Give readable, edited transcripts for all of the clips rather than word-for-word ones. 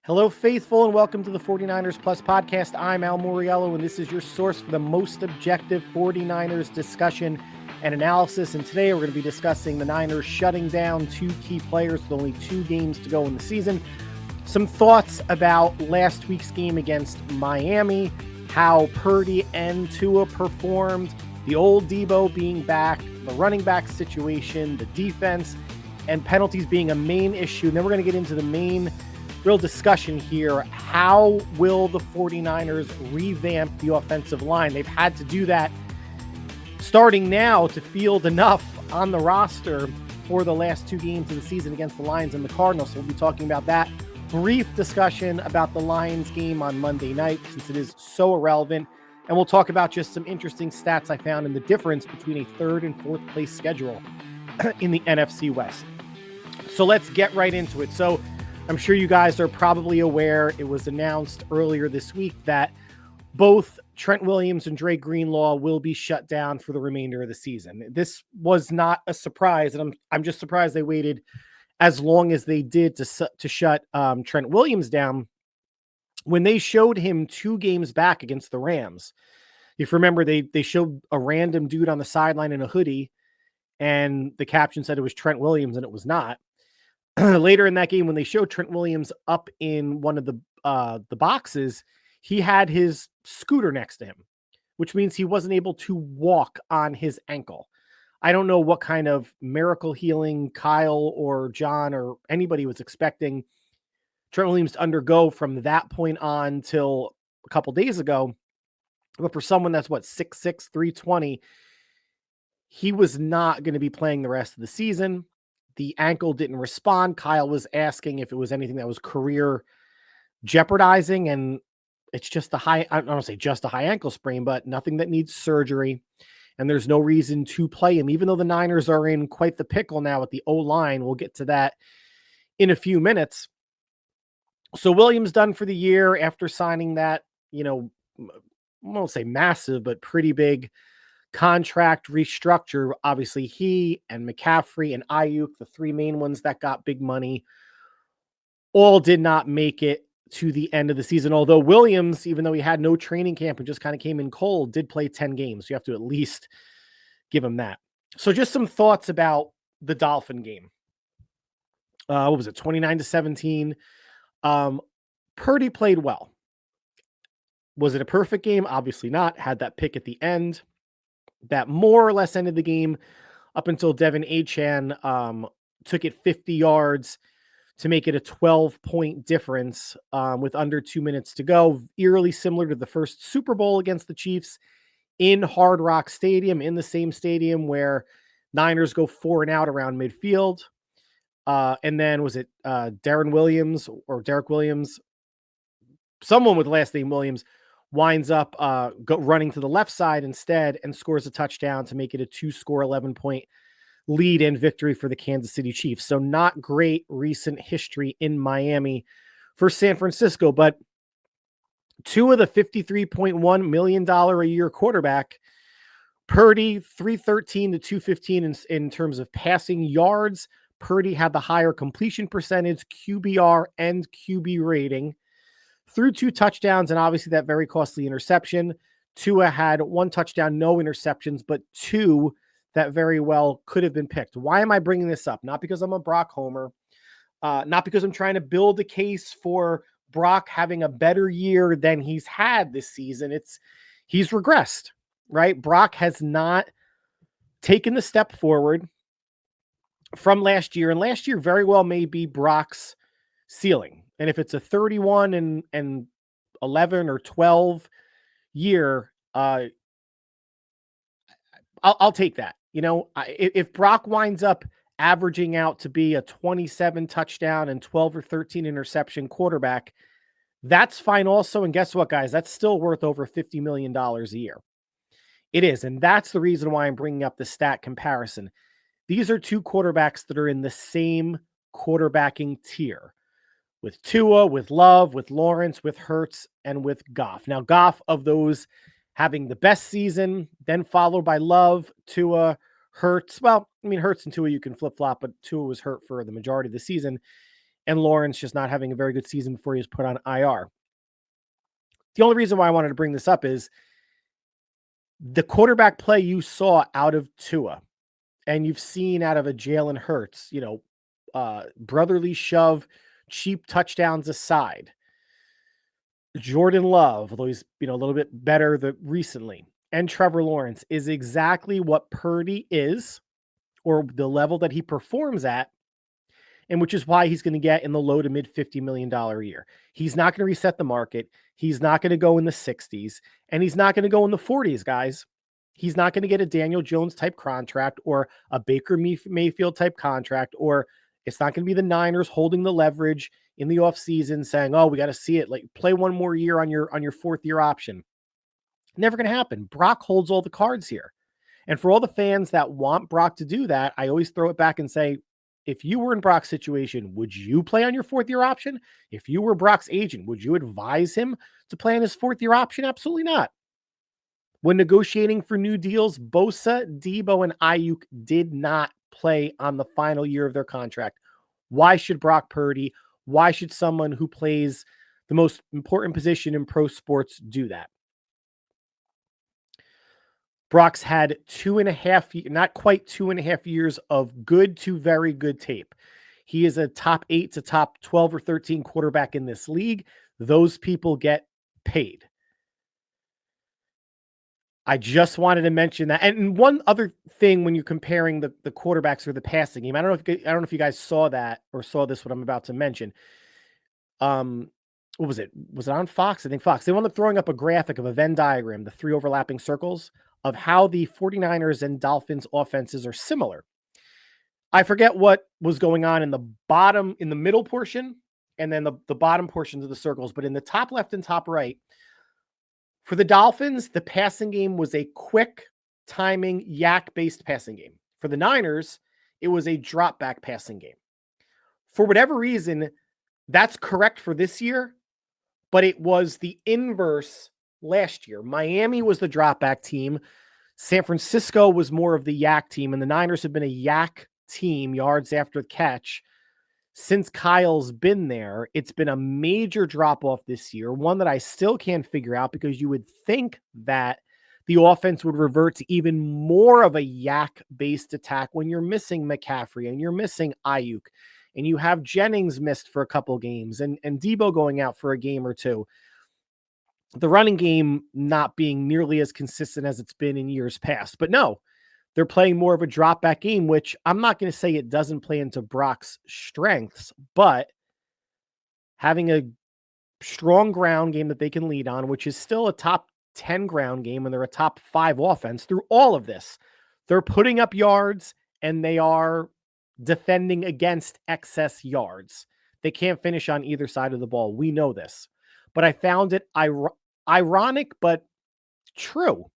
Hello, faithful, and welcome to the 49ers Plus podcast. I'm Al Moriello, and this is your source for the most objective 49ers discussion and analysis. And today we're going to be discussing the Niners shutting down two key players with only 2 games to go in the season. Some thoughts about last week's game against Miami, how Purdy and Tua performed, the old Debo being back, the running back situation, the defense, and penalties being a main issue. And then we're going to get into the main real discussion here. How will the 49ers revamp the offensive line? They've had to do that starting now to field enough on the roster for the last 2 games of the season against the Lions and the Cardinals. So we'll be talking about that. Brief discussion about the Lions game on Monday night, since it is so irrelevant. And we'll talk about just some interesting stats I found in the difference between a 3rd and 4th place schedule in the NFC West. So let's get right into it. So I'm sure you guys are probably aware it was announced earlier this week that both Trent Williams and Dre Greenlaw will be shut down for the remainder of the season. This was not a surprise, and I'm just surprised they waited as long as they did to shut Trent Williams down when they showed him 2 games back against the Rams. If you remember, they showed a random dude on the sideline in a hoodie, and the caption said it was Trent Williams, and it was not. Later in that game, when they showed Trent Williams up in one of the boxes, he had his scooter next to him, which means he wasn't able to walk on his ankle. I don't know what kind of miracle healing Kyle or John or anybody was expecting Trent Williams to undergo from that point on till a couple days ago. But for someone that's 6'6", 320, he was not going to be playing the rest of the season. The ankle didn't respond. Kyle was asking if it was anything that was career jeopardizing, and it's just I don't want to say just a high ankle sprain, but nothing that needs surgery. And there's no reason to play him, even though the Niners are in quite the pickle now at the O-line. We'll get to that in a few minutes. So Williams done for the year after signing that, I won't say massive, but pretty big contract restructure. Obviously, he and McCaffrey and Ayuk, the 3 main ones that got big money, all did not make it to the end of the season. Although Williams, even though he had no training camp and just kind of came in cold, did play 10 games. You have to at least give him that. So just some thoughts about the Dolphin game. What was it? 29-17. Purdy played well. Was it a perfect game? Obviously not. Had that pick at the end that more or less ended the game up until Devin Achane took it 50 yards to make it a 12-point difference with under 2 minutes to go. Eerily similar to the first Super Bowl against the Chiefs in Hard Rock Stadium, in the same stadium where Niners go 4 and out around midfield. And then was it Derek Williams? Someone with last name Williams winds up running to the left side instead and scores a touchdown to make it a 2-score, 11-point lead and victory for the Kansas City Chiefs. So not great recent history in Miami for San Francisco, but 2 of the $53.1 million a year quarterback, Purdy 313 to 215 in terms of passing yards. Purdy had the higher completion percentage, QBR, and QB rating. Threw 2 touchdowns and obviously that very costly interception. Tua had 1 touchdown, no interceptions, but 2 that very well could have been picked. Why am I bringing this up? Not because I'm a Brock homer, not because I'm trying to build a case for Brock having a better year than he's had this season. He's regressed, right? Brock has not taken the step forward from last year, and last year very well may be Brock's ceiling. And if it's a 31 and 11 or 12 year, I'll take that. If Brock winds up averaging out to be a 27 touchdown and 12 or 13 interception quarterback, that's fine also. And guess what, guys? That's still worth over $50 million a year. It is. And that's the reason why I'm bringing up the stat comparison. These are 2 quarterbacks that are in the same quarterbacking tier. With Tua, with Love, with Lawrence, with Hurts, and with Goff. Now, Goff, of those having the best season, then followed by Love, Tua, Hurts. Well, Hurts and Tua you can flip-flop, but Tua was hurt for the majority of the season. and Lawrence just not having a very good season before he was put on IR. The only reason why I wanted to bring this up is the quarterback play you saw out of Tua and you've seen out of a Jalen Hurts, brotherly shove, cheap touchdowns aside. Jordan Love, although he's a little bit better recently, and Trevor Lawrence is exactly what Purdy is, or the level that he performs at, and which is why he's going to get in the low to mid $50 million a year. He's not going to reset the market. He's not going to go in the 60s, and he's not going to go in the 40s, guys. He's not going to get a Daniel Jones type contract or a Baker Mayfield type contract, or it's not going to be the Niners holding the leverage in the offseason saying, oh, we got to see it. Like, play one more year on your fourth year option. Never going to happen. Brock holds all the cards here. And for all the fans that want Brock to do that, I always throw it back and say, if you were in Brock's situation, would you play on your fourth year option? If you were Brock's agent, would you advise him to play on his fourth year option? Absolutely not. When negotiating for new deals, Bosa, Debo, and Ayuk did not play on the final year of their contract. Why should Brock Purdy? Why should someone who plays the most important position in pro sports do that? Brock's had 2.5, not quite 2.5 years of good to very good tape. He is a top 8 to top 12 or 13 quarterback in this league. Those people get paid. I just wanted to mention that. And one other thing, when you're comparing the quarterbacks or the passing game, I don't know if you guys saw that or saw this, what I'm about to mention. What was it? Was it on Fox? I think Fox. They wound up throwing up a graphic of a Venn diagram, the 3 overlapping circles of how the 49ers and Dolphins offenses are similar. I forget what was going on in the middle portion, and then the bottom portions of the circles, but in the top left and top right, for the Dolphins, the passing game was a quick timing yak-based passing game. For the Niners, it was a drop-back passing game. For whatever reason, that's correct for this year, but it was the inverse last year. Miami was the drop-back team. San Francisco was more of the yak team, and the Niners have been a yak team, yards after the catch. Since Kyle's been there, it's been a major drop-off this year, one that I still can't figure out, because you would think that the offense would revert to even more of a yak-based attack when you're missing McCaffrey and you're missing Ayuk and you have Jennings missed for a couple games and Debo going out for a game or two. The running game not being nearly as consistent as it's been in years past. But no, they're playing more of a drop-back game, which I'm not going to say it doesn't play into Brock's strengths, but having a strong ground game that they can lead on, which is still a top 10 ground game, and they're a top 5 offense through all of this. They're putting up yards, and they are defending against excess yards. They can't finish on either side of the ball. We know this. But I found it ironic, but true,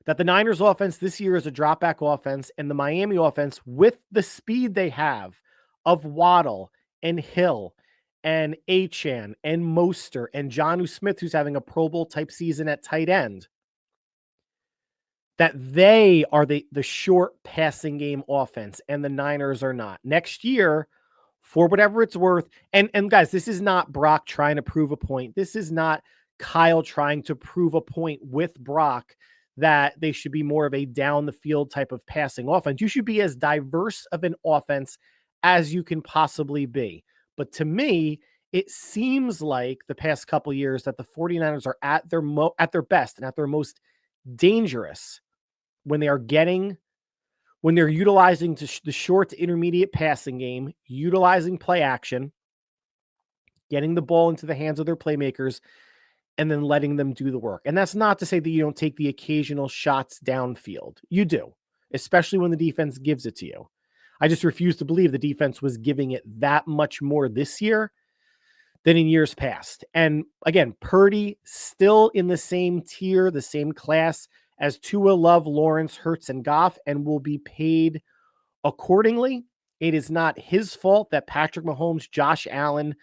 that the Niners offense this year is a drop-back offense, and the Miami offense, with the speed they have of Waddle and Hill and Achane and Mostert and Jonnu Smith, who's having a Pro Bowl type season at tight end, that they are the short passing game offense, and the Niners are not. Next year, for whatever it's worth, and guys, this is not Brock trying to prove a point. This is not Kyle trying to prove a point with Brock that they should be more of a down the field type of passing offense. You should be as diverse of an offense as you can possibly be. But to me, it seems like the past couple years that the 49ers are at their best and at their most dangerous when they're utilizing the short to intermediate passing game, utilizing play action, getting the ball into the hands of their playmakers, and then letting them do the work. And that's not to say that you don't take the occasional shots downfield. You do, especially when the defense gives it to you. I just refuse to believe the defense was giving it that much more this year than in years past. And again, Purdy still in the same tier, the same class as Tua, Love, Lawrence, Hurts, and Goff, and will be paid accordingly. It is not his fault that Patrick Mahomes, Josh Allen,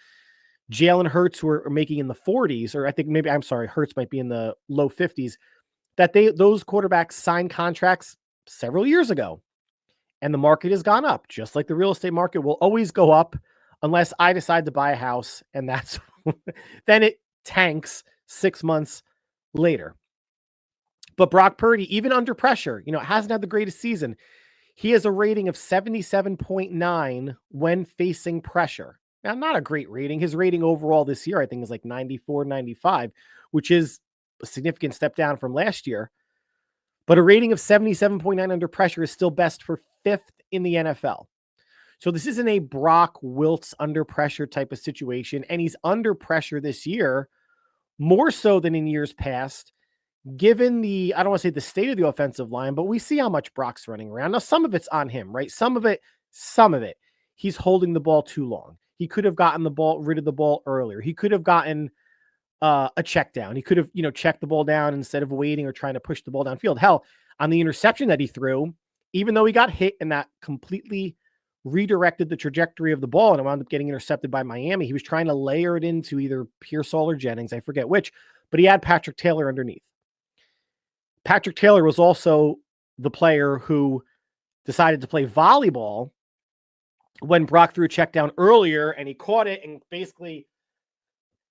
Jalen Hurts, who are making in the 40s, or I think Hurts might be in the low 50s, that those quarterbacks signed contracts several years ago. And the market has gone up, just like the real estate market will always go up unless I decide to buy a house, and that's then it tanks 6 months later. But Brock Purdy, even under pressure, hasn't had the greatest season. He has a rating of 77.9 when facing pressure. Now, not a great rating. His rating overall this year, I think, is like 94, 95, which is a significant step down from last year. But a rating of 77.9 under pressure is still best for 5th in the NFL. So this isn't a Brock Wiltz under pressure type of situation. And he's under pressure this year more so than in years past, given I don't want to say the state of the offensive line, but we see how much Brock's running around. Now, some of it's on him, right? Some of it, he's holding the ball too long. He could have gotten rid of the ball earlier. He could have gotten a check down. He could have, checked the ball down instead of waiting or trying to push the ball downfield. Hell, on the interception that he threw, even though he got hit and that completely redirected the trajectory of the ball and it wound up getting intercepted by Miami, he was trying to layer it into either Pearsall or Jennings, I forget which, but he had Patrick Taylor underneath. Patrick Taylor was also the player who decided to play volleyball when Brock threw a check down earlier, and he caught it and basically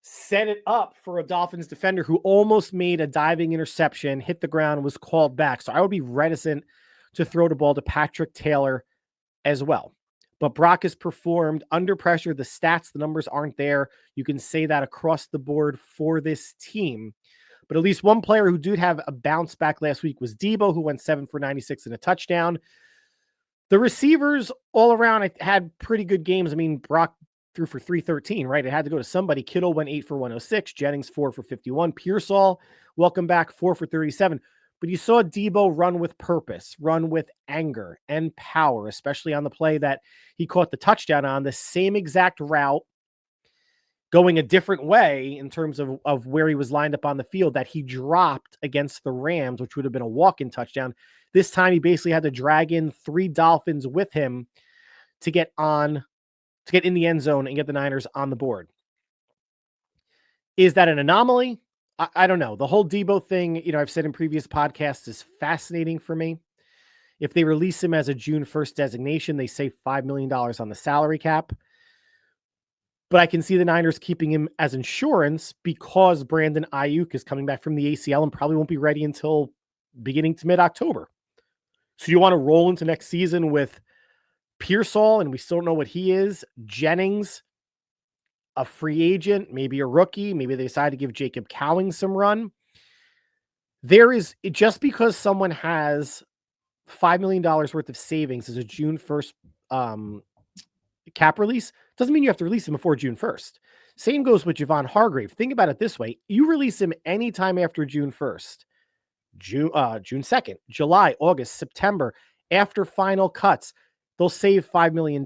set it up for a Dolphins defender who almost made a diving interception, hit the ground, was called back. So I would be reticent to throw the ball to Patrick Taylor as well. But Brock has performed under pressure. The stats, the numbers aren't there. You can say that across the board for this team. But at least one player who did have a bounce back last week was Debo, who went 7 for 96 and a touchdown. The receivers all around had pretty good games. I mean, Brock threw for 313, right? It had to go to somebody. Kittle went 8 for 106. Jennings 4 for 51. Pearsall, welcome back, 4 for 37. But you saw Debo run with purpose, run with anger and power, especially on the play that he caught the touchdown on, the same exact route, going a different way in terms of where he was lined up on the field that he dropped against the Rams, which would have been a walk-in touchdown. This time he basically had to drag in 3 Dolphins with him to get in the end zone and get the Niners on the board. Is that an anomaly? I don't know. The whole Debo thing, I've said in previous podcasts, is fascinating for me. If they release him as a June 1st designation, they save $5 million on the salary cap. But I can see the Niners keeping him as insurance because Brandon Ayuk is coming back from the ACL and probably won't be ready until beginning to mid-October. So you want to roll into next season with Pearsall, and we still don't know what he is, Jennings, a free agent, maybe a rookie, maybe they decide to give Jacob Cowing some run. Just because someone has $5 million worth of savings as a June 1st cap release doesn't mean you have to release him before June 1st. Same goes with Javon Hargrave. Think about it this way. You release him anytime after June 1st, June 2nd, July, August, September, after final cuts, they'll save $5 million.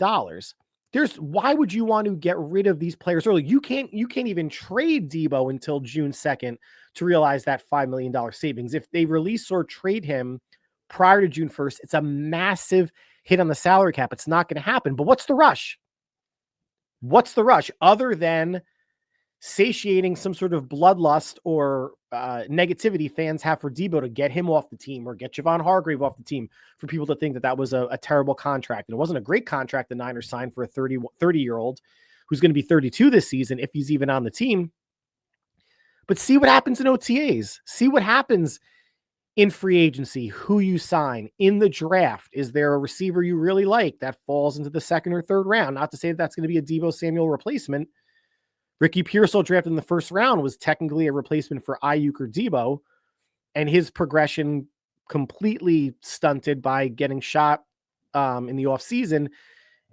Why would you want to get rid of these players early? You can't even trade Debo until June 2nd to realize that $5 million savings. If they release or trade him prior to June 1st, it's a massive hit on the salary cap. It's not going to happen. But what's the rush? What's the rush other than satiating some sort of bloodlust or negativity fans have for Debo to get him off the team or get Javon Hargrave off the team, for people to think that was a terrible contract? And it wasn't a great contract the Niners signed for a 30-year-old who's going to be 32 this season if he's even on the team. But see what happens in OTAs. See what happens in free agency, who you sign in the draft. Is there a receiver you really like that falls into the 2nd or 3rd round? Not to say that's going to be a Debo Samuel replacement. Ricky Pearsall drafted in the 1st round was technically a replacement for Ayuk or Debo, and his progression completely stunted by getting shot in the offseason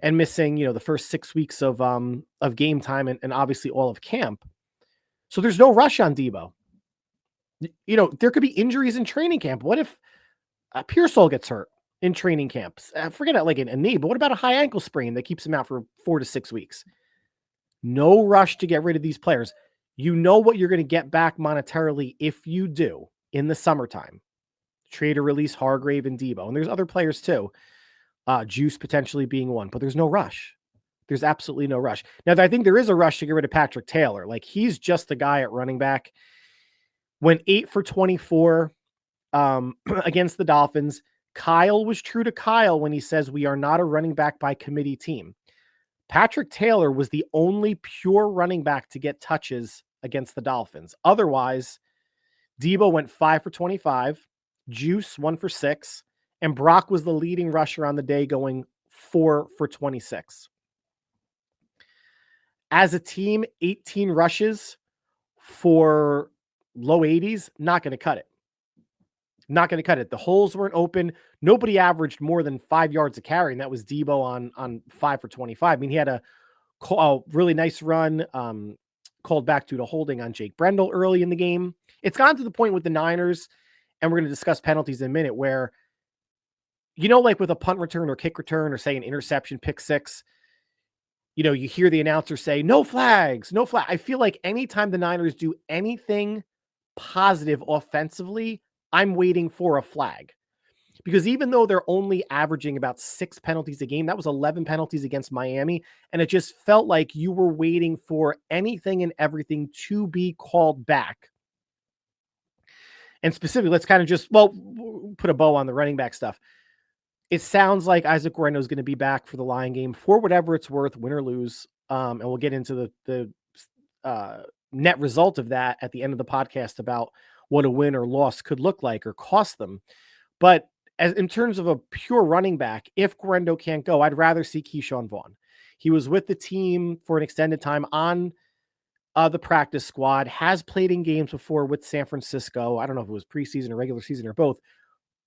and missing, the first 6 weeks of game time and obviously all of camp. So there's no rush on Debo. There could be injuries in training camp. What if Pearsall gets hurt in training camps? Forget it, like a knee, but what about a high ankle sprain that keeps him out for 4 to 6 weeks? No rush to get rid of these players. You know what you're going to get back monetarily if you do in the summertime. Trade or release Hargrave and Debo. And there's other players too. Juice potentially being one, but there's no rush. There's absolutely no rush. Now, I think there is a rush to get rid of Patrick Taylor. Like, he's just a guy at running back. Went 8 for 24 against the Dolphins. Kyle was true to Kyle when he says we are not a running back by committee team. Patrick Taylor was the only pure running back to get touches against the Dolphins. Otherwise, Debo went 5 for 25, Juice 1 for 6, and Brock was the leading rusher on the day going 4 for 26. As a team, 18 rushes for low 80s, not going to cut it. Not going to cut it. The holes weren't open. Nobody averaged more than 5 yards a carry, and that was Debo on 5 for 25. I mean, he had a really nice run, called back due to holding on Jake Brendel early in the game. It's gotten to the point with the Niners, and we're going to discuss penalties in a minute, where, like with a punt return or kick return or say an interception, pick six, you hear the announcer say, no flags, no flag. I feel like anytime the Niners do anything positive offensively, I'm waiting for a flag. Because even though they're only averaging about 6 penalties a game, that was 11 penalties against Miami. And it just felt like you were waiting for anything and everything to be called back. And specifically, let's kind of just, put a bow on the running back stuff. It sounds like Isaac Guerrero is going to be back for the Lion game for whatever it's worth, win or lose. And we'll get into the net result of that at the end of the podcast about what a win or loss could look like or cost them. But as in terms of a pure running back, if Guerrero can't go, I'd rather see Keyshawn Vaughn. He was with the team for an extended time on the practice squad, has played in games before with San Francisco. I don't know if it was preseason or regular season or both,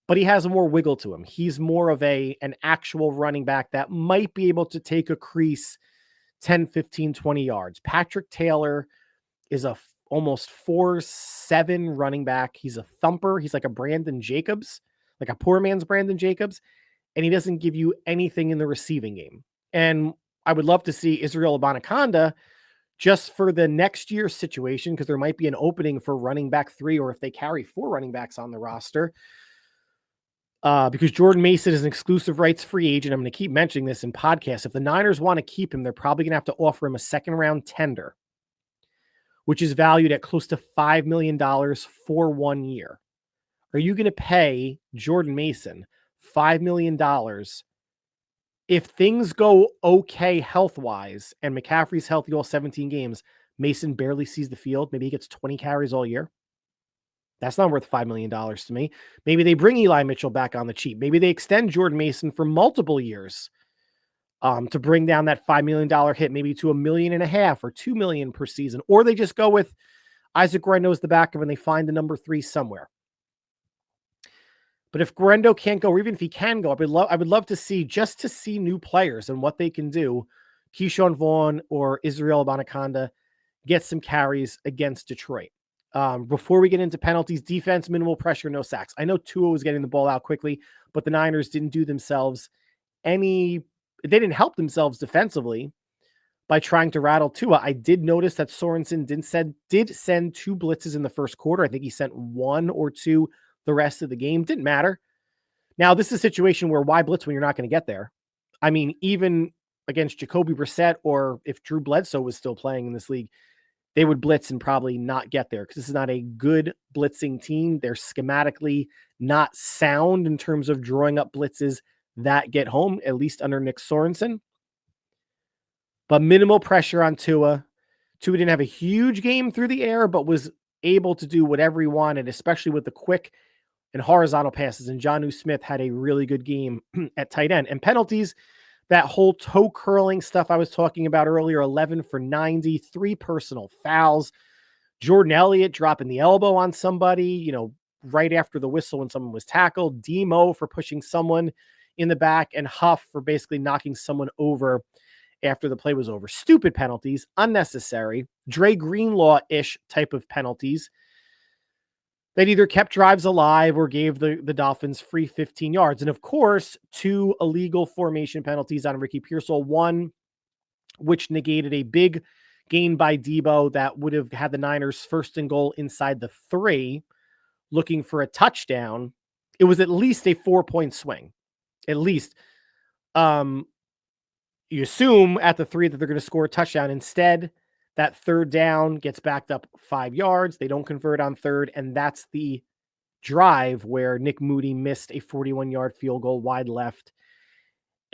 but he has more wiggle to him. He's more of an actual running back that might be able to take a crease 10, 15, 20 yards. Patrick Taylor is almost 4'7" running back. He's a thumper. He's like a Brandon Jacobs, like a poor man's Brandon Jacobs, and he doesn't give you anything in the receiving game. And I would love to see Israel Abanikanda just for the next year's situation, because there might be an opening for running back 3, or if they carry 4 running backs on the roster. Because Jordan Mason is an exclusive rights free agent. I'm going to keep mentioning this in podcasts. If the Niners want to keep him, they're probably going to have to offer him a second-round tender, which is valued at close to $5 million for 1 year. Are you going to pay Jordan Mason $5 million if things go okay health-wise and McCaffrey's healthy all 17 games, Mason barely sees the field, maybe he gets 20 carries all year? That's not worth $5 million to me. Maybe they bring Eli Mitchell back on the cheap. Maybe they extend Jordan Mason for multiple years to bring down that $5 million hit, maybe to $1.5 million or $2 million per season. Or they just go with Isaac Guerrero as the backup and they find the number 3 somewhere. But if Guerrero can't go, or even if he can go, I would love to see new players and what they can do. Keyshawn Vaughn or Israel Abanikanda get some carries against Detroit. Before we get into penalties, defense, minimal pressure, no sacks. I know Tua was getting the ball out quickly, but the Niners didn't didn't help themselves defensively by trying to rattle Tua. I did notice that Sorensen did send 2 blitzes in the first quarter. I think he sent 1 or 2 the rest of the game. Didn't matter. Now, this is a situation where why blitz when you're not going to get there? I mean, even against Jacoby Brissett, or if Drew Bledsoe was still playing in this league, they would blitz and probably not get there because this is not a good blitzing team. They're schematically not sound in terms of drawing up blitzes that get home, at least under Nick Sorensen. But minimal pressure on Tua. Tua didn't have a huge game through the air, but was able to do whatever he wanted, especially with the quick and horizontal passes. And Jonnu Smith had a really good game at tight end. And penalties, that whole toe curling stuff I was talking about earlier, 11 for 90, 3 personal fouls. Jordan Elliott dropping the elbow on somebody, right after the whistle when someone was tackled. Demo for pushing someone in the back, and Huff for basically knocking someone over after the play was over. Stupid penalties, unnecessary, Dre Greenlaw-ish type of penalties that either kept drives alive or gave the Dolphins free 15 yards. And of course, 2 illegal formation penalties on Ricky Pearsall. One, which negated a big gain by Debo that would have had the Niners first and goal inside the 3, looking for a touchdown. It was at least a 4-point swing. At least. You assume at the 3 that they're going to score a touchdown. Instead, that third down gets backed up 5 yards. They don't convert on third, and that's the drive where Nick Moody missed a 41-yard field goal wide left.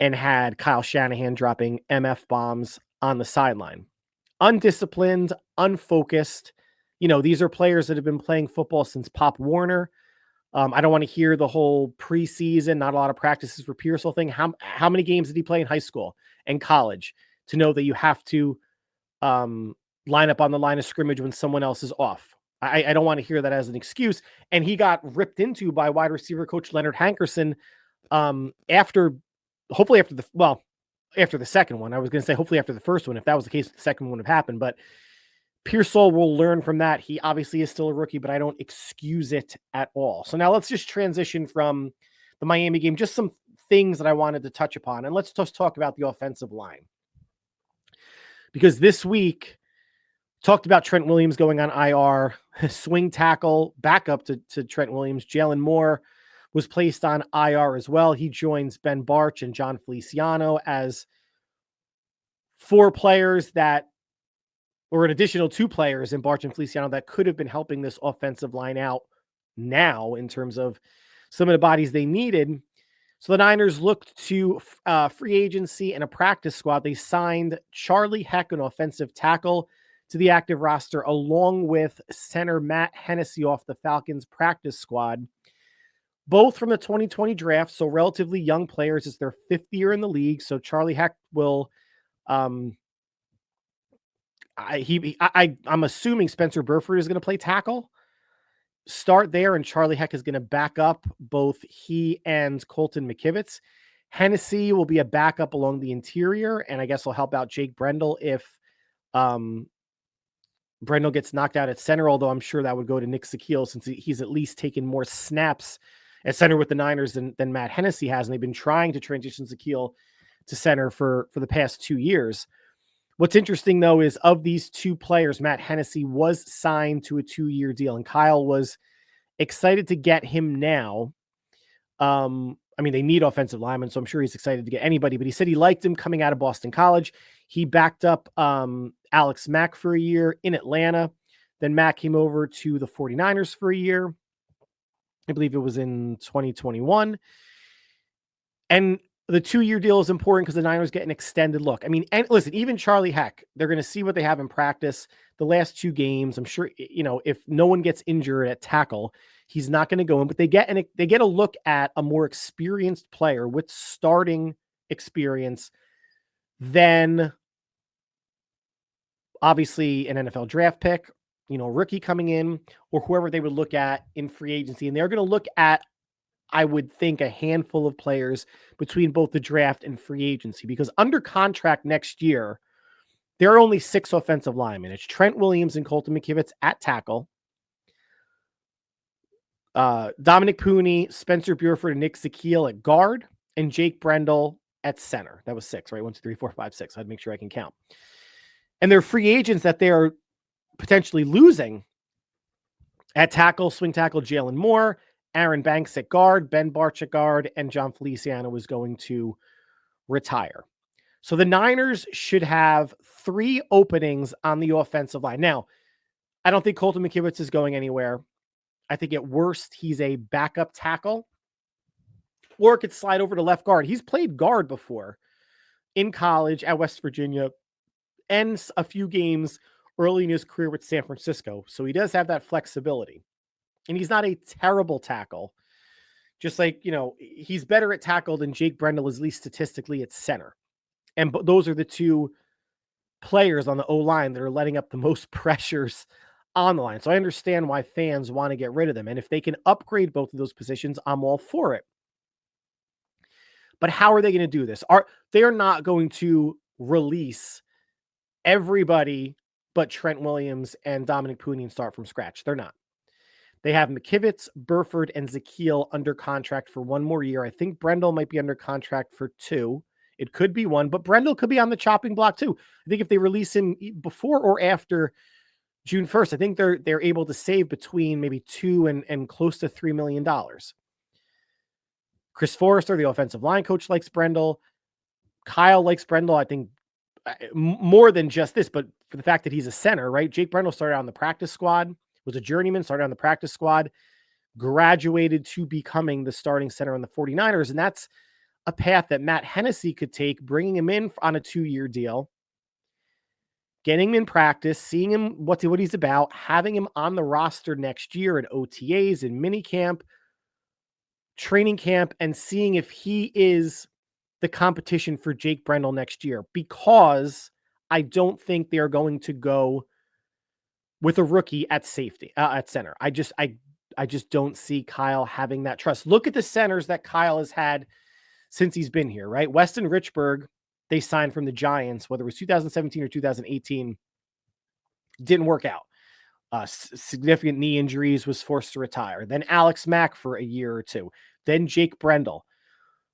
and had Kyle Shanahan dropping MF bombs on the sideline. Undisciplined, unfocused. These are players that have been playing football since Pop Warner. I don't want to hear the whole preseason, not a lot of practices for Pearsall thing. How many games did he play in high school and college to know that you have to line up on the line of scrimmage when someone else is off? I don't want to hear that as an excuse. And he got ripped into by wide receiver coach Leonard Hankerson after the second one. I was going to say hopefully after the first one. If that was the case, the second one would have happened. But Pearsall will learn from that. He obviously is still a rookie, but I don't excuse it at all. So now let's just transition from the Miami game, just some things that I wanted to touch upon. And let's just talk about the offensive line. Because this week, talked about Trent Williams going on IR, swing tackle, backup to Trent Williams. Jalen Moore was placed on IR as well. He joins Ben Barch and John Feliciano as 4 players or an additional 2 players in Barch and Feliciano that could have been helping this offensive line out now in terms of some of the bodies they needed. So the Niners looked to free agency and a practice squad. They signed Charlie Heck, an offensive tackle, to the active roster, along with center Matt Hennessy off the Falcons practice squad, both from the 2020 draft. So relatively young players. It's their 5th year in the league. So Charlie Heck will, I'm assuming Spencer Burford is going to play tackle, start there, and Charlie Heck is going to back up both he and Colton McKivitz. Hennessy will be a backup along the interior, and I guess will help out Jake Brendel if Brendel gets knocked out at center, although I'm sure that would go to Nick Sakiel since he's at least taken more snaps at center with the Niners than Matt Hennessy has, and they've been trying to transition Sakiel to center for the past 2 years. What's interesting, though, is of these 2 players, Matt Hennessy was signed to a 2-year deal, and Kyle was excited to get him now. They need offensive linemen, so I'm sure he's excited to get anybody, but he said he liked him coming out of Boston College. He backed up Alex Mack for a year in Atlanta. Then Mack came over to the 49ers for a year. I believe it was in 2021. And the 2-year deal is important because the Niners get an extended look. And listen, even Charlie Heck, they're going to see what they have in practice. The last 2 games, I'm sure, if no one gets injured at tackle, he's not going to go in. But they get a look at a more experienced player with starting experience than obviously an NFL draft pick, rookie coming in, or whoever they would look at in free agency. And they're going to look at, I would think, a handful of players between both the draft and free agency, because under contract next year, there are only 6 offensive linemen. It's Trent Williams and Colton McKivitz at tackle, Dominic Pooney, Spencer Burford, and Nick Sakiel at guard, and Jake Brendel at center. That was 6, right? 1, 2, 3, 4, 5, 6. I'd make sure I can count. And they're free agents that they're potentially losing at tackle, swing tackle, Jalen Moore, Aaron Banks at guard, Ben Barch at guard, and John Feliciano is going to retire. So the Niners should have 3 openings on the offensive line. Now, I don't think Colton McKivitz is going anywhere. I think at worst, he's a backup tackle, or could slide over to left guard. He's played guard before in college at West Virginia and a few games early in his career with San Francisco. So he does have that flexibility. And he's not a terrible tackle. Just like, he's better at tackle than Jake Brendel is, at least statistically, at center. And those are the 2 players on the O-line that are letting up the most pressures on the line. So I understand why fans want to get rid of them. And if they can upgrade both of those positions, I'm all for it. But how are they going to do this? They're not going to release everybody but Trent Williams and Dominic Pooney and start from scratch. They're not. They have McKivitz, Burford, and Sakiel under contract for 1 more year. I think Brendel might be under contract for 2. It could be 1, but Brendel could be on the chopping block too. I think if they release him before or after June 1st, I think they're able to save between maybe $2 and close to $3 million. Chris Forrester, the offensive line coach, likes Brendel. Kyle likes Brendel. I think more than just this, but for the fact that he's a center, right? Jake Brendel started on the practice squad, was a journeyman, started on the practice squad, graduated to becoming the starting center on the 49ers. And that's a path that Matt Hennessy could take, bringing him in on a 2-year deal, getting him in practice, seeing him what he's about, having him on the roster next year at OTAs and minicamp, training camp, and seeing if he is the competition for Jake Brendel next year, because I don't think they are going to go with a rookie at safety, at center. I just don't see Kyle having that trust. Look at the centers that Kyle has had since he's been here, right? Weston Richburg, they signed from the Giants, whether it was 2017 or 2018, didn't work out. Significant knee injuries, was forced to retire. Then Alex Mack for a year or two. Then Jake Brendel.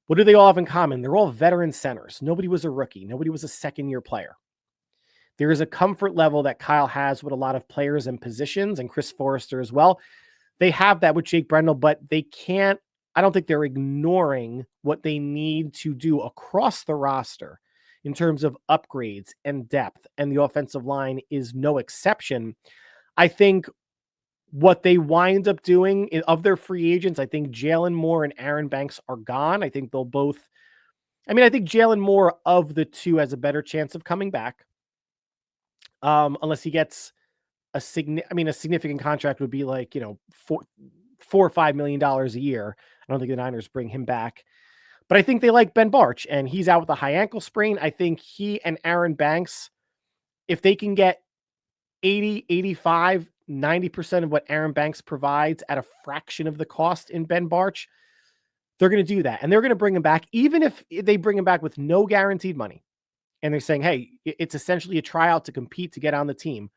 What do they all have in common? They're all veteran centers. Nobody was a rookie. Nobody was a second-year player. There is a comfort level that Kyle has with a lot of players and positions, and Chris Forrester as well. They have that with Jake Brendel, but they can't, I don't think they're ignoring what they need to do across the roster in terms of upgrades and depth, and the offensive line is no exception. I think what they wind up doing of their free agents, I think Jalen Moore and Aaron Banks are gone. I think they'll both, I think Jalen Moore of the two has a better chance of coming back. Unless he gets a significant contract would be like, $4 or $5 million a year. I don't think the Niners bring him back, but I think they like Ben Barch, and he's out with a high ankle sprain. I think he and Aaron Banks, if they can get 80, 85, 90% of what Aaron Banks provides at a fraction of the cost in Ben Barch, they're going to do that. And they're going to bring him back, even if they bring him back with no guaranteed money. And they're saying, hey, it's essentially a tryout to compete to get on the team.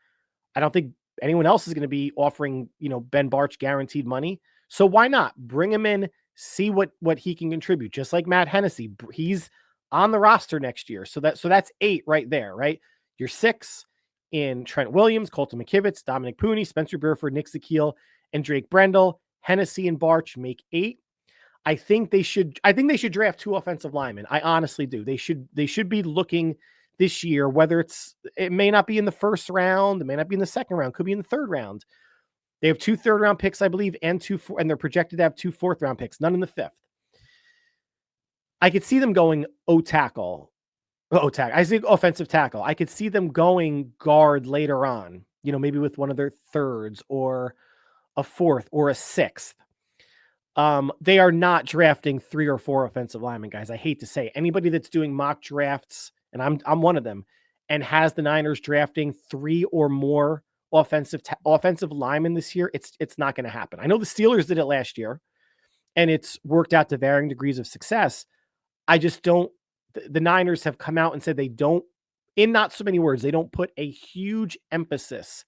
I don't think anyone else is going to be offering, Ben Barch guaranteed money. So why not bring him in, see what he can contribute? Just like Matt Hennessy, he's on the roster next year. So that's 8 right there, right? You're 6 in Trent Williams, Colton McKivitz, Dominic Pooney, Spencer Burford, Nick Zakiel, and Drake Brendel. Hennessy and Barch make 8. I think they should draft 2 offensive linemen. I honestly do. They should be looking this year, whether it may not be in the first round, it may not be in the second round, could be in the third round. They have 2 third-round picks, I believe, and they're projected to have 2 fourth-round picks, none in the 5th. I could see them going tackle. I think offensive tackle. I could see them going guard later on, maybe with one of their thirds or a 4th or a 6th. They are not drafting 3 or 4 offensive linemen, guys. I hate to say, anybody that's doing mock drafts, and I'm one of them, and has the Niners drafting 3 or more offensive linemen this year, it's not going to happen. I know the Steelers did it last year, and it's worked out to varying degrees of success. I just don't. The Niners have come out and said they don't, in not so many words, they don't put a huge emphasis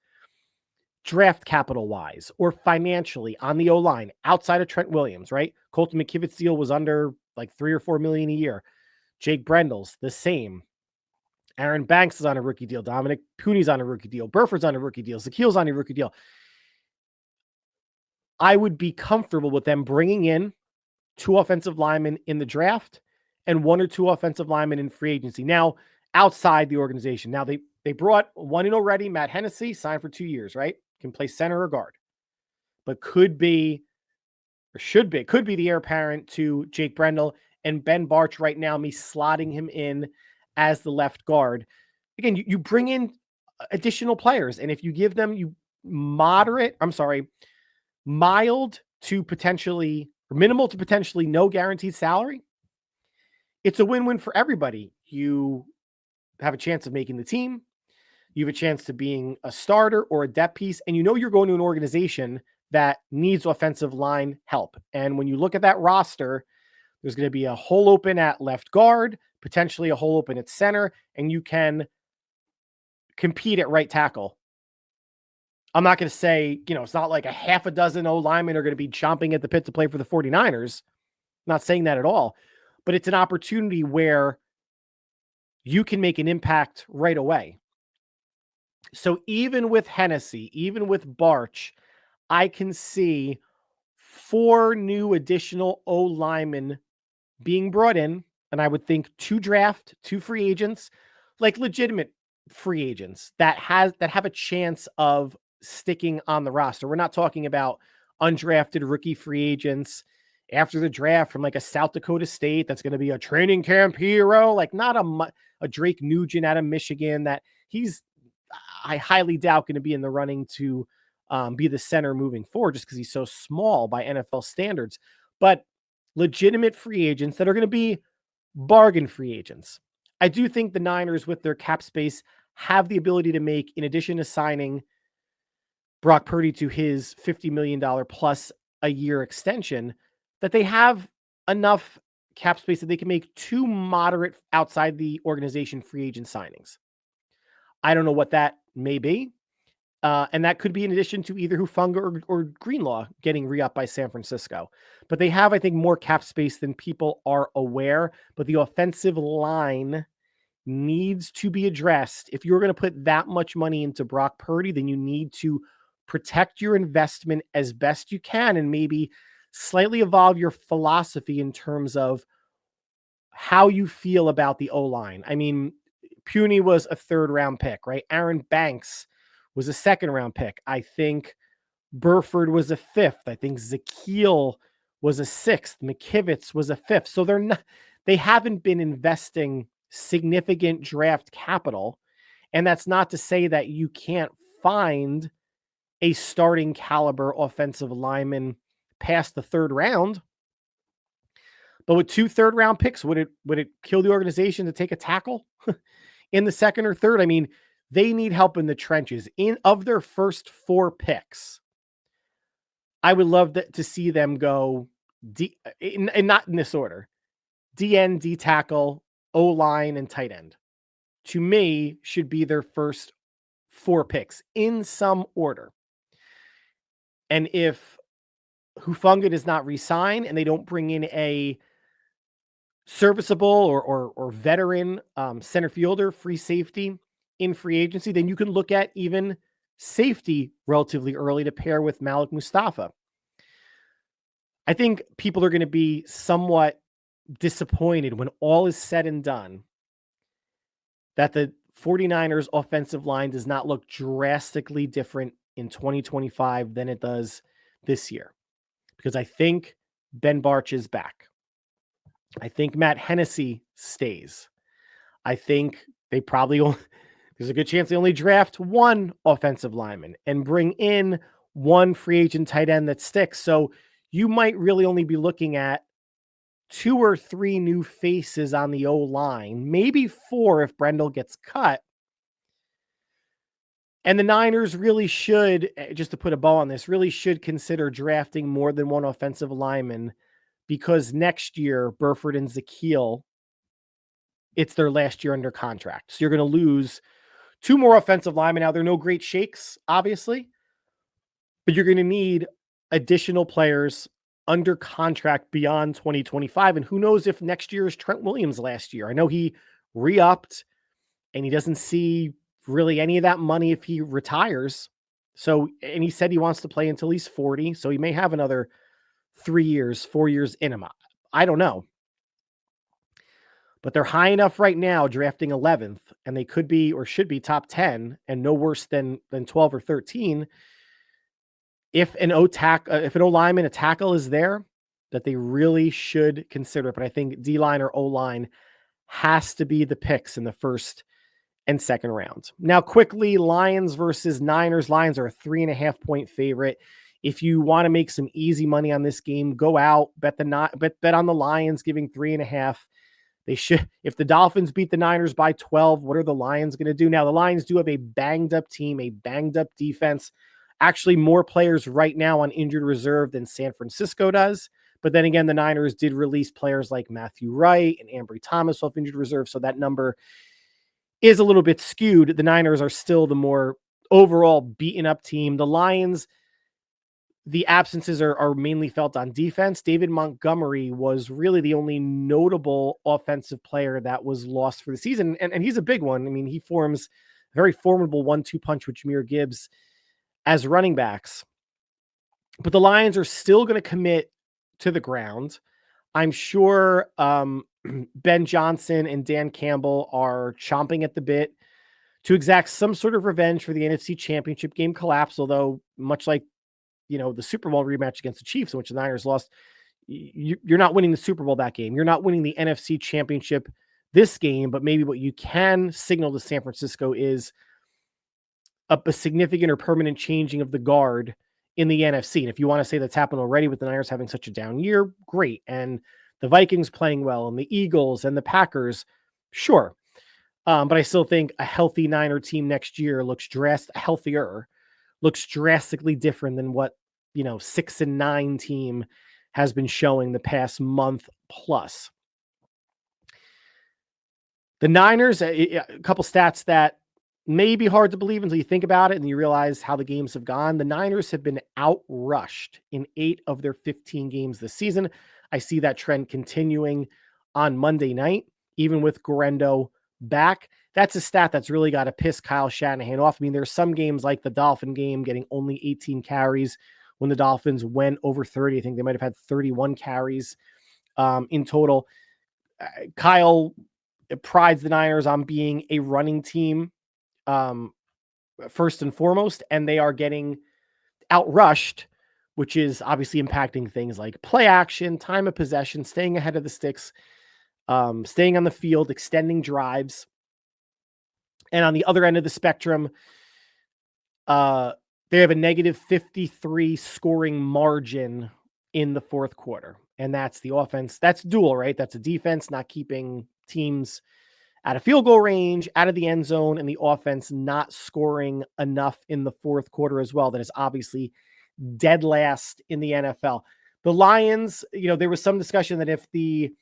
draft capital wise or financially on the O-line outside of Trent Williams, right? Colton McKivitz's deal was under like $3 or $4 million a year. Jake Brendel's the same. Aaron Banks is on a rookie deal. Dominic Pooney's on a rookie deal. Burford's on a rookie deal. Zakiel's on a rookie deal. I would be comfortable with them bringing in 2 offensive linemen in the draft and 1 or 2 offensive linemen in free agency. Now, outside the organization. Now, they brought one in already, Matt Hennessy, signed for 2 years, right? Can play center or guard. But could be the heir apparent to Jake Brendel, and Ben Barch right now, me slotting him in as the left guard. Again, you bring in additional players, and if you give them mild to potentially, or minimal to potentially no guaranteed salary, it's a win-win for everybody. You have a chance of making the team. You have a chance to being a starter or a depth piece, and you're going to an organization that needs offensive line help. And when you look at that roster, there's going to be a hole open at left guard, potentially a hole open at center, and you can compete at right tackle. I'm not going to say, it's not like a half a dozen O linemen are going to be chomping at the bit to play for the 49ers. I'm not saying that at all, but it's an opportunity where you can make an impact right away. So even with Hennessy, even with Barch, I can see 4 new additional O linemen being brought in, and I would think 2 draft, 2 free agents, like legitimate free agents that have a chance of sticking on the roster. We're not talking about undrafted rookie free agents after the draft from like a South Dakota State that's going to be a training camp hero, like not a Drake Nugent out of Michigan that I highly doubt going to be in the running to be the center moving forward just because he's so small by NFL standards. But legitimate free agents that are going to be bargain free agents. I do think the Niners, with their cap space, have the ability to make, in addition to signing Brock Purdy to his $50 million plus a year extension, that they have enough cap space that they can make 2 moderate outside the organization free agent signings. I don't know what that may be. And that could be in addition to either Hufanga or Greenlaw getting re-upped by San Francisco. But they have, I think, more cap space than people are aware. But the offensive line needs to be addressed. If you're going to put that much money into Brock Purdy, then you need to protect your investment as best you can and maybe slightly evolve your philosophy in terms of how you feel about the O-line. I mean, Puny was a 3rd-round pick, right? Aaron Banks was a 2nd-round pick. I think Burford was a 5th. I think Zakeel was a 6th. McKivitz was a 5th. So they haven't been investing significant draft capital. And that's not to say that you can't find a starting caliber offensive lineman past the 3rd round. But with 2 3rd-round picks, would it kill the organization to take a tackle in the 2nd or 3rd? I mean, they need help in the trenches. Of their first 4 picks, I would love to see them go and not in this order: DN, D tackle, O-line, and tight end. To me, should be their first 4 picks in some order. And if Hufanga does not resign and they don't bring in a serviceable or veteran center fielder, free safety in free agency, then you can look at even safety relatively early to pair with Malik Mustafa. I think people are going to be somewhat disappointed when all is said and done that the 49ers offensive line does not look drastically different in 2025 than it does this year. Because I think Ben Barch is back. I think Matt Hennessy stays. I think they probably there's a good chance they only draft 1 offensive lineman and bring in 1 free agent tight end that sticks. So you might really only be looking at 2 or 3 new faces on the O-line, maybe 4 if Brendel gets cut. And the Niners really should, just to put a bow on this, really should consider drafting more than 1 offensive lineman, because next year, Burford and Zakeel, it's their last year under contract. So you're going to lose 2 more offensive linemen. Now, they're no great shakes, obviously, but you're going to need additional players under contract beyond 2025. And who knows if next year is Trent Williams' last year. I know he re-upped and he doesn't see really any of that money if he retires. So, and he said he wants to play until he's 40. So he may have another 3 years, 4 years in him. I don't know. But they're high enough right now, drafting 11th, and they could be or should be top 10 and no worse than 12 or 13. If an O-lineman, a tackle is there, that they really should consider it. But I think D-line or O-line has to be the picks in the 1st and 2nd rounds. Now, quickly, Lions versus Niners. Lions are a 3.5-point favorite. If you want to make some easy money on this game, go out, bet on the Lions giving 3.5. They should. If the Dolphins beat the Niners by 12, what are the Lions going to do? Now, the Lions do have a banged up team, a banged up defense. Actually, more players right now on injured reserve than San Francisco does. But then again, the Niners did release players like Matthew Wright and Ambry Thomas off injured reserve. So that number is a little bit skewed. The Niners are still the more overall beaten up team. The Lions, the absences are mainly felt on defense. David Montgomery was really the only notable offensive player that was lost for the season. And he's a big one. I mean, he forms a very formidable 1-2 punch with Jahmyr Gibbs as running backs. But the Lions are still going to commit to the ground. I'm sure Ben Johnson and Dan Campbell are chomping at the bit to exact some sort of revenge for the NFC Championship game collapse, although much like the Super Bowl rematch against the Chiefs, in which the Niners lost, you're not winning the Super Bowl that game. You're not winning the NFC Championship this game, but maybe what you can signal to San Francisco is a significant or permanent changing of the guard in the NFC. And if you want to say that's happened already with the Niners having such a down year, great. And the Vikings playing well and the Eagles and the Packers, sure. But I still think a healthy Niner team next year looks drastically different than what, 6-9 team has been showing the past month plus. The Niners, a couple stats that may be hard to believe until you think about it and you realize how the games have gone. The Niners have been outrushed in 8 of their 15 games this season. I see that trend continuing on Monday night, even with Guerrero back. That's a stat that's really got to piss Kyle Shanahan off. I mean, there's some games like the Dolphin game getting only 18 carries when the Dolphins went over 30. I think they might have had 31 carries in total. Kyle prides the Niners on being a running team first and foremost, and they are getting outrushed, which is obviously impacting things like play action, time of possession, staying ahead of the sticks, staying on the field, extending drives. And on the other end of the spectrum, they have a negative 53 scoring margin in the fourth quarter. And that's the offense. That's dual, right? That's a defense not keeping teams out of field goal range, out of the end zone, and the offense not scoring enough in the fourth quarter as well. That is obviously dead last in the NFL. The Lions, there was some discussion that if the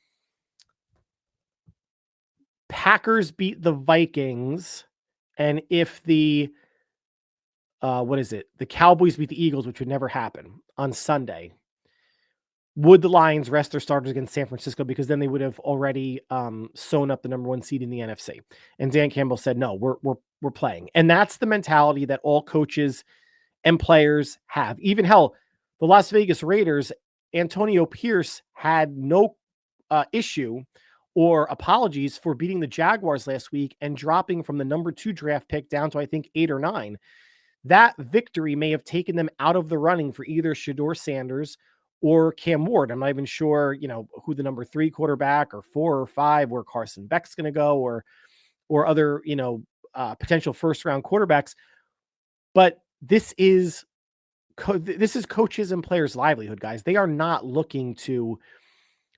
Packers beat the Vikings and if the the Cowboys beat the Eagles, which would never happen on Sunday, would the Lions rest their starters against San Francisco? Because then they would have already sewn up the number 1 seed in the NFC. And Dan Campbell said, no, we're playing. And that's the mentality that all coaches and players have. Even hell, the Las Vegas Raiders, Antonio Pierce had no issue or apologies for beating the Jaguars last week and dropping from the number 2 draft pick down to, I think, 8 or 9. That victory may have taken them out of the running for either Shedeur Sanders or Cam Ward. I'm not even sure, who the number 3 quarterback or 4 or 5, where Carson Beck's going to go, or other, potential first round quarterbacks. But this is coaches and players' livelihood, guys. They are not looking to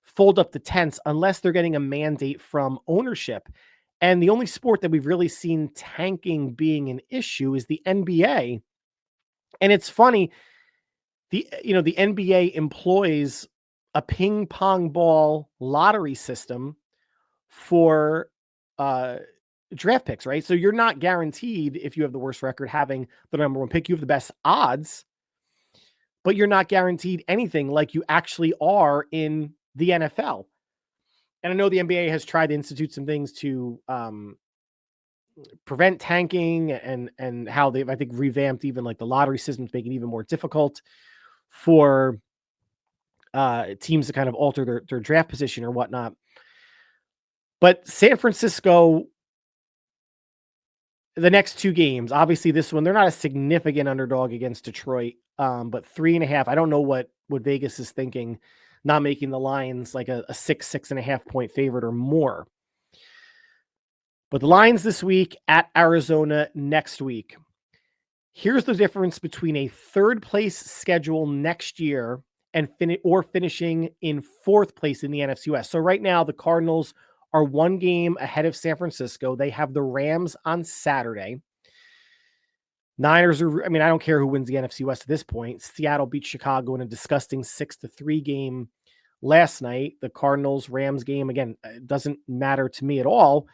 fold up the tents unless they're getting a mandate from ownership. And the only sport that we've really seen tanking being an issue is the NBA. And it's funny, the NBA employs a ping pong ball lottery system for draft picks, right? So you're not guaranteed, if you have the worst record, having the number 1 pick. You have the best odds, but you're not guaranteed anything like you actually are in the NFL. And I know the NBA has tried to institute some things to prevent tanking and how they've, I think, revamped even like the lottery system to make it even more difficult for teams to kind of alter their draft position or whatnot. But San Francisco, the next 2 games, obviously this one, they're not a significant underdog against Detroit, but 3.5. I don't know what Vegas is thinking, not making the Lions like a 6.5 point favorite or more. But the Lions this week at Arizona next week. Here's the difference between a 3rd place schedule next year and finishing in 4th place in the NFC West. So right now the Cardinals are 1 game ahead of San Francisco. They have the Rams on Saturday. Niners are, I don't care who wins the NFC West at this point. Seattle beat Chicago in a disgusting 6-3 game last night. The Cardinals-Rams game, again, doesn't matter to me at all,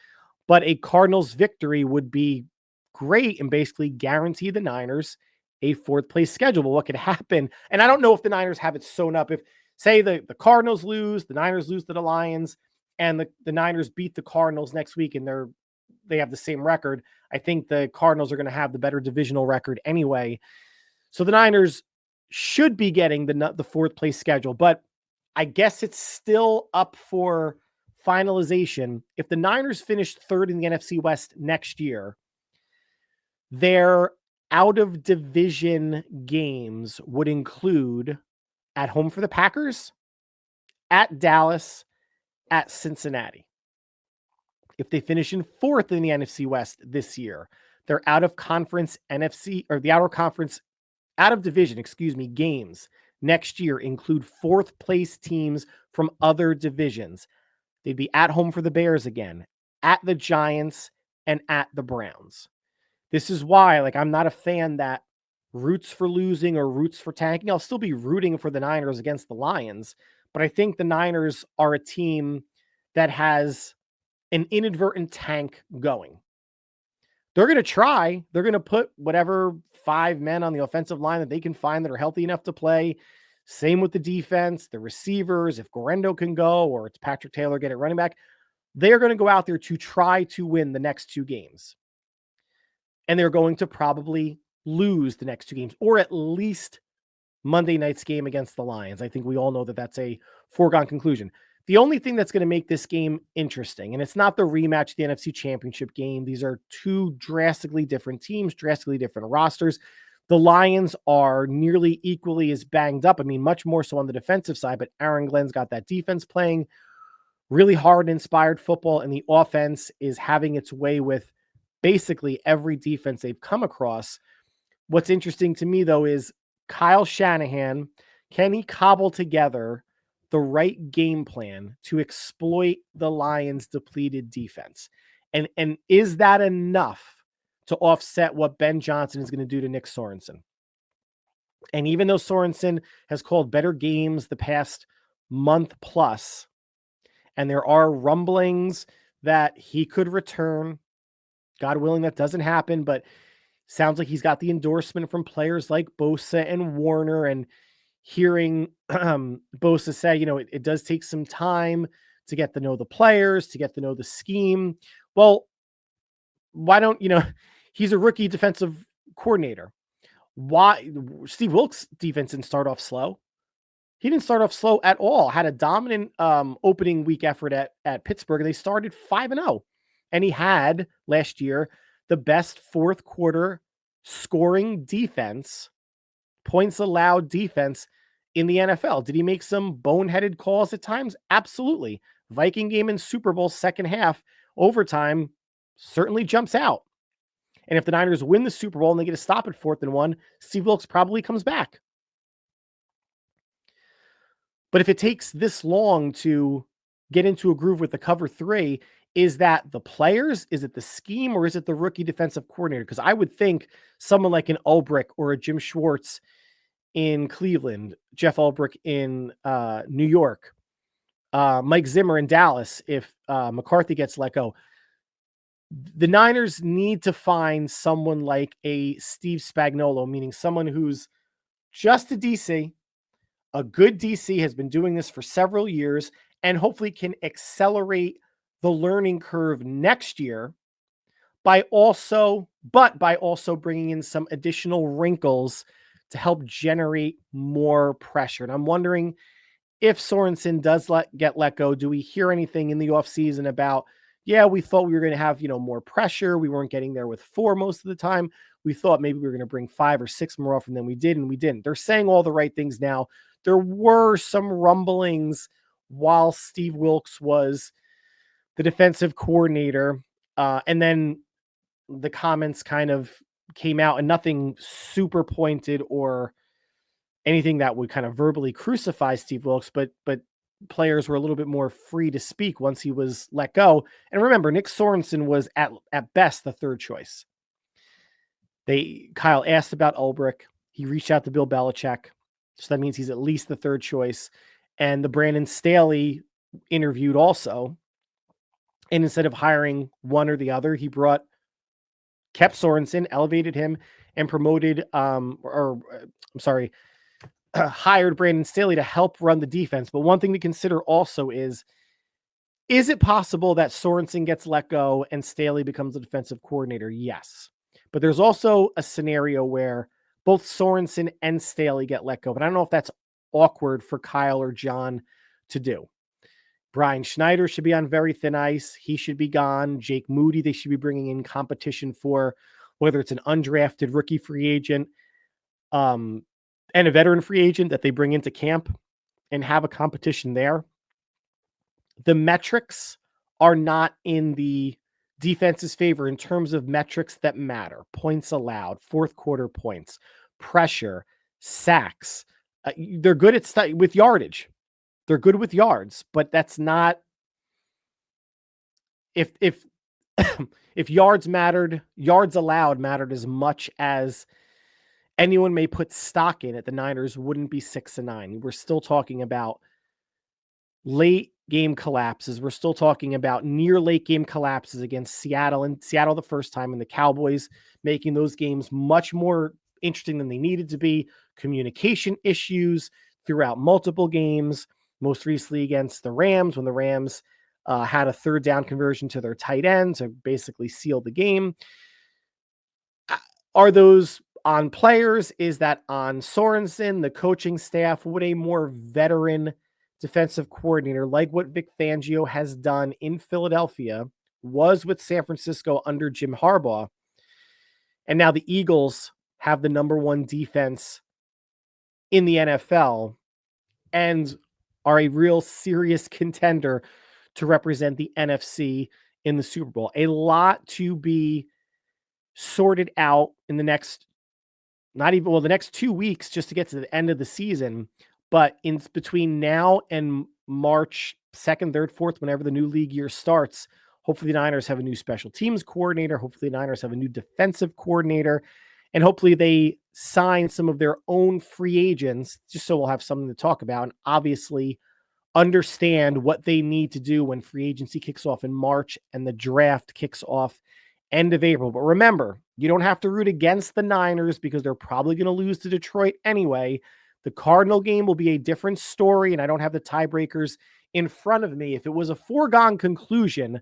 but a Cardinals victory would be great and basically guarantee the Niners a 4th place schedule. But what could happen? And I don't know if the Niners have it sewn up. If, say, the Cardinals lose, the Niners lose to the Lions, and the Niners beat the Cardinals next week and they have the same record, I think the Cardinals are going to have the better divisional record anyway. So the Niners should be getting the 4th place schedule, but I guess it's still up for finalization. If the Niners finish 3rd in the NFC West next year, their out of division games would include at home for the Packers, at Dallas, at Cincinnati. If they finish in 4th in the NFC West this year, they're out of conference NFC or the outer conference out of division, games next year include 4th place teams from other divisions. They'd be at home for the Bears again, at the Giants, and at the Browns. This is why, I'm not a fan that roots for losing or roots for tanking. I'll still be rooting for the Niners against the Lions, but I think the Niners are a team that has an inadvertent tank going. They're going to try. They're going to put whatever 5 men on the offensive line that they can find that are healthy enough to play. Same with the defense, the receivers. If Guerrero can go or it's Patrick Taylor get it running back, they're going to go out there to try to win the next 2 games. And they're going to probably lose the next 2 games, or at least Monday night's game against the Lions. I think we all know that that's a foregone conclusion. The only thing that's going to make this game interesting, and it's not the rematch of the NFC Championship game. These are 2 drastically different teams, drastically different rosters. The Lions are nearly equally as banged up. I mean, much more so on the defensive side, but Aaron Glenn's got that defense playing really hard, inspired football, and the offense is having its way with basically every defense they've come across. What's interesting to me, though, is Kyle Shanahan, can he cobble together the right game plan to exploit the Lions' depleted defense? And is that enough to offset what Ben Johnson is going to do to Nick Sorensen? And even though Sorensen has called better games the past month plus, and there are rumblings that he could return, God willing, that doesn't happen, but sounds like he's got the endorsement from players like Bosa and Warner, and hearing Bosa say, it does take some time to get to know the players, to get to know the scheme. Well, why don't, he's a rookie defensive coordinator. Why Steve Wilkes' defense didn't start off slow. He didn't start off slow at all. Had a dominant opening week effort at Pittsburgh. And they started 5-0. And he had last year the best 4th quarter scoring defense, points allowed defense in the NFL. Did he make some boneheaded calls at times? Absolutely. Viking game and Super Bowl second half overtime certainly jumps out. And if the Niners win the Super Bowl and they get a stop at 4th and 1, Steve Wilkes probably comes back. But if it takes this long to get into a groove with the cover 3, is that the players? Is it the scheme? Or is it the rookie defensive coordinator? Because I would think someone like an Ulbrich or a Jim Schwartz in Cleveland, Jeff Ulbrich in New York, Mike Zimmer in Dallas, if McCarthy gets let go, the Niners need to find someone like a Steve Spagnuolo, meaning someone who's just a DC, a good DC, has been doing this for several years, and hopefully can accelerate the learning curve next year by also bringing in some additional wrinkles to help generate more pressure. And I'm wondering if Sorensen does get let go, do we hear anything in the offseason about, we thought we were going to have, more pressure. We weren't getting there with 4 most of the time. We thought maybe we were going to bring 5 or 6 more often than we did, and we didn't. They're saying all the right things now. There were some rumblings while Steve Wilkes was the defensive coordinator, and then the comments kind of came out, and nothing super pointed or anything that would kind of verbally crucify Steve Wilkes, but players were a little bit more free to speak once he was let go. And remember, Nick Sorensen was at best the 3rd choice. Kyle asked about Ulbrich. He reached out to Bill Belichick. So that means he's at least the 3rd choice. And the Brandon Staley interviewed also. And instead of hiring one or the other, he kept Sorensen, elevated him, and hired Brandon Staley to help run the defense. But one thing to consider also is it possible that Sorensen gets let go and Staley becomes the defensive coordinator? Yes. But there's also a scenario where both Sorensen and Staley get let go. But I don't know if that's awkward for Kyle or John to do. Brian Schneider should be on very thin ice. He should be gone. Jake Moody, they should be bringing in competition for, whether it's an undrafted rookie free agent and a veteran free agent that they bring into camp and have a competition there. the metrics are not in the defense's favor in terms of metrics that matter. Points allowed, fourth quarter points, pressure, sacks. They're good at with yardage. They're good with yards, but that's not if if yards allowed mattered as much as anyone may put stock in it, the Niners wouldn't be 6-9. We're still talking about late game collapses. We're still talking about near late game collapses against Seattle the first time, and the Cowboys making those games much more interesting than they needed to be. Communication issues throughout multiple games, most recently against the Rams, when the Rams had a third down conversion to their tight end to basically seal the game. Are those on players? Is that on Sorensen, the coaching staff? Would a more veteran defensive coordinator like what Vic Fangio has done in Philadelphia, was with San Francisco under Jim Harbaugh, and now the Eagles have the number one defense in the NFL and are a real serious contender to represent the NFC in the Super Bowl. A lot to be sorted out in the next, the next 2 weeks just to get to the end of the season. But in between now and March 2nd, 3rd, 4th, whenever the new league year starts, hopefully the Niners have a new special teams coordinator. Hopefully the Niners have a new defensive coordinator. And hopefully they sign some of their own free agents, just so we'll have something to talk about. And obviously understand what they need to do when free agency kicks off in March and the draft kicks off end of April. But remember, you don't have to root against the Niners because they're probably going to lose to Detroit anyway. The Cardinal game will be a different story, and I don't have the tiebreakers in front of me. If it was a foregone conclusion,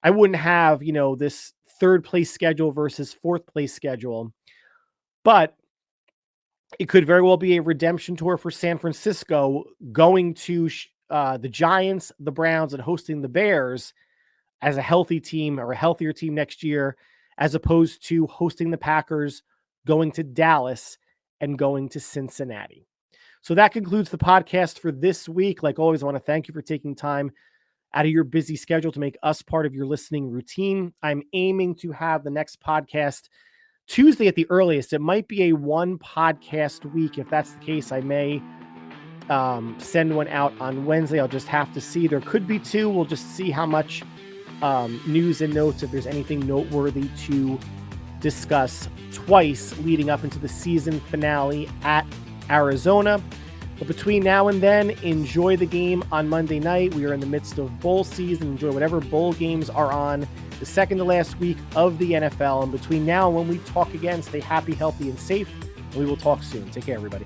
I wouldn't have, this third place schedule versus fourth place schedule. But it could very well be a redemption tour for San Francisco, going to the Giants, the Browns, and hosting the Bears as a healthy team or a healthier team next year, as opposed to hosting the Packers, going to Dallas, and going to Cincinnati. So that concludes the podcast for this week. Like always, I want to thank you for taking time out of your busy schedule to make us part of your listening routine. I'm aiming to have the next podcast Tuesday at the earliest. It might be a one podcast week. If that's the case, I may send one out on Wednesday. I'll just have to see. There could be two. We'll just see how much news and notes, if there's anything noteworthy to discuss twice leading up into the season finale at Arizona. But between now and then, enjoy the game on Monday night. We are in the midst of bowl season. Enjoy whatever bowl games are on the second to last week of the NFL. And between now and when we talk again, stay happy, healthy, and safe. And we will talk soon. Take care, everybody.